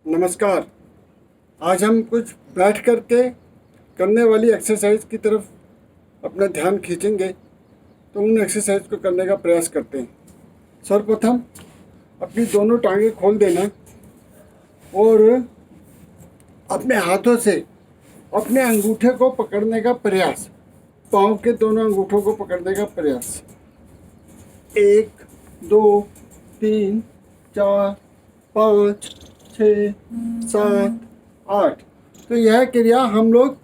नमस्कार। आज हम कुछ बैठ कर के करने वाली एक्सरसाइज की तरफ अपना ध्यान खींचेंगे। तो उन एक्सरसाइज को करने का प्रयास करते हैं। सर्वप्रथम अपनी दोनों टांगें खोल देना और अपने हाथों से अपने अंगूठे को पकड़ने का प्रयास, पाँव के दोनों अंगूठों को पकड़ने का प्रयास। 1 2 3 4 5 6 7 8। तो यह क्रिया हम लोग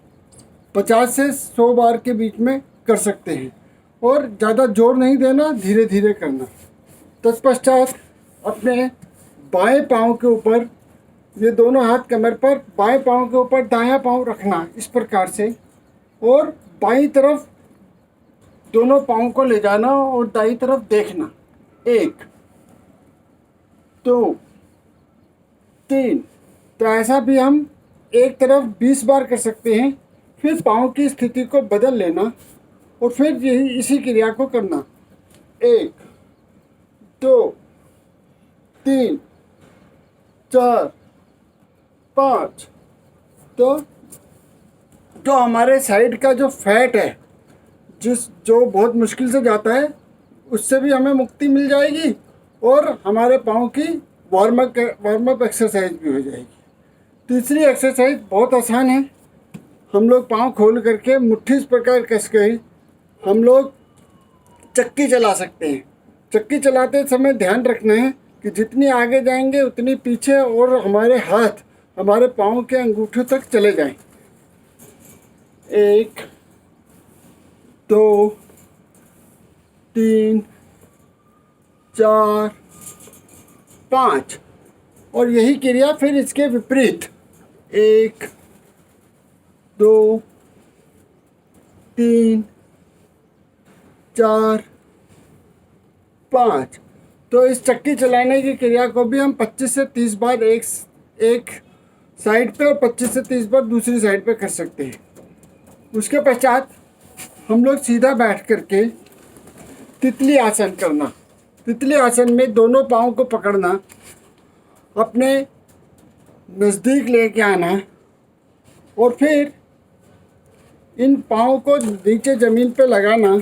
50 से 100 बार के बीच में कर सकते हैं और ज़्यादा जोर नहीं देना, धीरे धीरे करना। तत्पश्चात अपने बाएं पाँव के ऊपर, ये दोनों हाथ कमर पर, बाएं पाँव के ऊपर दायां पाँव रखना इस प्रकार से, और बाईं तरफ दोनों पाँव को ले जाना और दाईं तरफ देखना। 1 2 3। तो ऐसा भी हम एक तरफ 20 बार कर सकते हैं। फिर पाँव की स्थिति को बदल लेना और फिर यही इसी क्रिया को करना। 1 2 3 4 5। तो जो हमारे साइड का जो फैट है, जो बहुत मुश्किल से जाता है, उससे भी हमें मुक्ति मिल जाएगी और हमारे पाँव की वार्म अप एक्सरसाइज भी हो जाएगी। तीसरी एक्सरसाइज बहुत आसान है। हम लोग पाँव खोल करके मुट्ठी इस प्रकार कस के हम लोग चक्की चला सकते हैं। चक्की चलाते समय ध्यान रखना है कि जितनी आगे जाएंगे उतनी पीछे, और हमारे हाथ हमारे पाँव के अंगूठे तक चले जाएं। 1 2 3 4 5। और यही क्रिया फिर इसके विपरीत 1 2 3 4 5। तो इस चक्की चलाने की क्रिया को भी हम 25 से 30 बार एक साइड पे और 25 से 30 बार दूसरी साइड पे कर सकते हैं। उसके पश्चात हम लोग सीधा बैठ करके तितली आसन करना। तितली आसन में दोनों पाँव को पकड़ना, अपने नज़दीक लेके आना और फिर इन पाँव को नीचे ज़मीन पे लगाना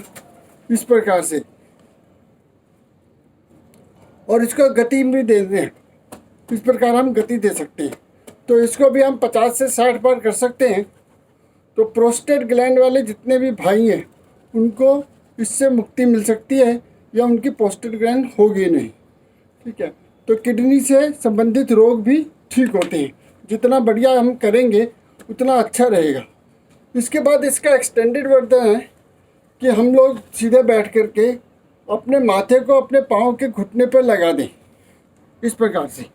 इस प्रकार से, और इसको गति भी दे दें। इस प्रकार हम गति दे सकते हैं। तो इसको भी हम 50 से 60 बार कर सकते हैं। तो प्रोस्टेट ग्लैंड वाले जितने भी भाई हैं उनको इससे मुक्ति मिल सकती है, या उनकी प्रोस्टेट ग्लैंड होगी नहीं। ठीक है। तो किडनी से संबंधित रोग भी ठीक होते हैं। जितना बढ़िया हम करेंगे उतना अच्छा रहेगा। इसके बाद इसका एक्सटेंडेड वर्जन है कि हम लोग सीधे बैठ कर के अपने माथे को अपने पाँव के घुटने पर लगा दें इस प्रकार से,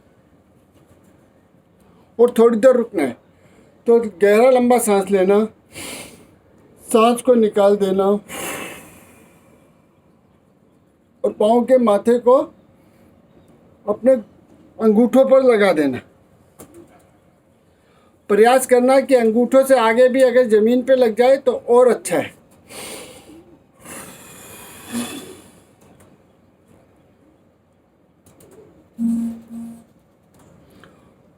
और थोड़ी देर रुकना है। तो गहरा लंबा सांस लेना, सांस को निकाल देना और पाँव के माथे को अपने अंगूठों पर लगा देना। प्रयास करना कि अंगूठों से आगे भी अगर ज़मीन पे लग जाए तो और अच्छा है।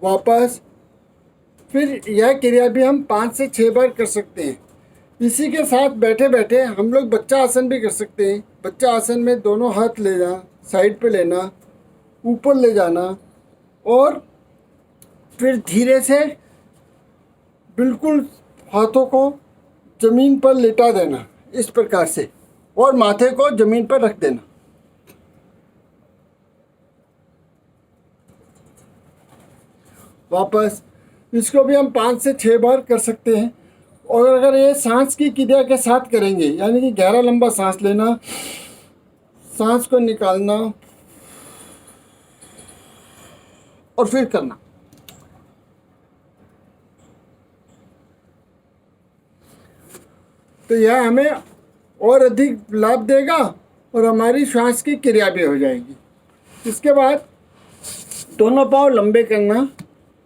वापस फिर यह क्रिया भी हम 5 से 6 बार कर सकते हैं। इसी के साथ बैठे बैठे हम लोग बच्चा आसन भी कर सकते हैं। बच्चा आसन में दोनों हाथ लेना, साइड पे लेना, ऊपर ले जाना और फिर धीरे से बिल्कुल हाथों को ज़मीन पर लेटा देना इस प्रकार से, और माथे को ज़मीन पर रख देना। वापस इसको भी हम 5 से 6 बार कर सकते हैं। और अगर ये सांस की क्रिया के साथ करेंगे, यानी कि गहरा लंबा सांस लेना, सांस को निकालना और फिर करना, तो यह हमें और अधिक लाभ देगा और हमारी श्वास की क्रिया भी हो जाएगी। इसके बाद दोनों पाँव लंबे करना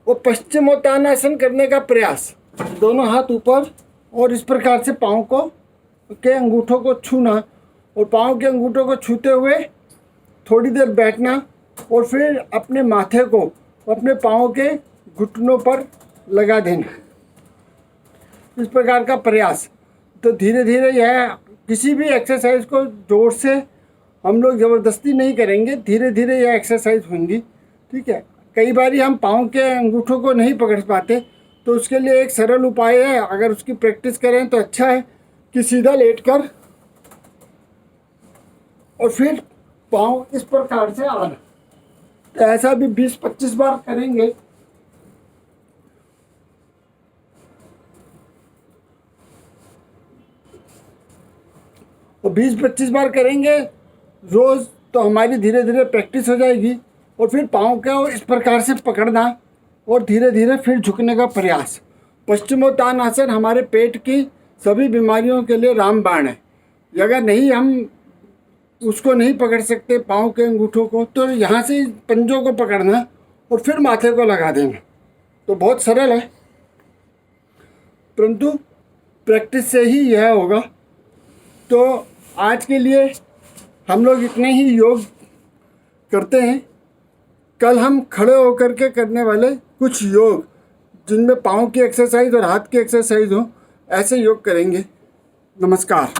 और पश्चिमोत्तानासन करने का प्रयास। दोनों हाथ ऊपर और इस प्रकार से पाँव को के अंगूठों को छूना, और पाँव के अंगूठों को छूते हुए थोड़ी देर बैठना और फिर अपने माथे को अपने पाँव के घुटनों पर लगा देना, इस प्रकार का प्रयास। तो धीरे धीरे यह किसी भी एक्सरसाइज को जोर से हम लोग ज़बरदस्ती नहीं करेंगे, धीरे धीरे यह एक्सरसाइज होंगी। ठीक है, कई बार हम पाँव के अंगूठों को नहीं पकड़ पाते, तो उसके लिए एक सरल उपाय है, अगर उसकी प्रैक्टिस करें तो अच्छा है कि सीधा लेटकर और फिर पाँव इस प्रकार से आना। तो ऐसा भी 20-25 बार करेंगे। और 20-25 बार करेंगे रोज़, तो हमारी धीरे धीरे प्रैक्टिस हो जाएगी। और फिर पाँव को इस प्रकार से पकड़ना और धीरे धीरे फिर झुकने का प्रयास। पश्चिमोत्तानासन हमारे पेट की सभी बीमारियों के लिए रामबाण है। अगर नहीं हम उसको नहीं पकड़ सकते पाँव के अंगूठों को, तो यहाँ से पंजों को पकड़ना और फिर माथे को लगा देना। तो बहुत सरल है, परंतु प्रैक्टिस से ही यह होगा। तो आज के लिए हम लोग इतने ही योग करते हैं। कल हम खड़े होकर के करने वाले कुछ योग, जिनमें पाँव की एक्सरसाइज और हाथ की एक्सरसाइज हो, ऐसे योग करेंगे। नमस्कार।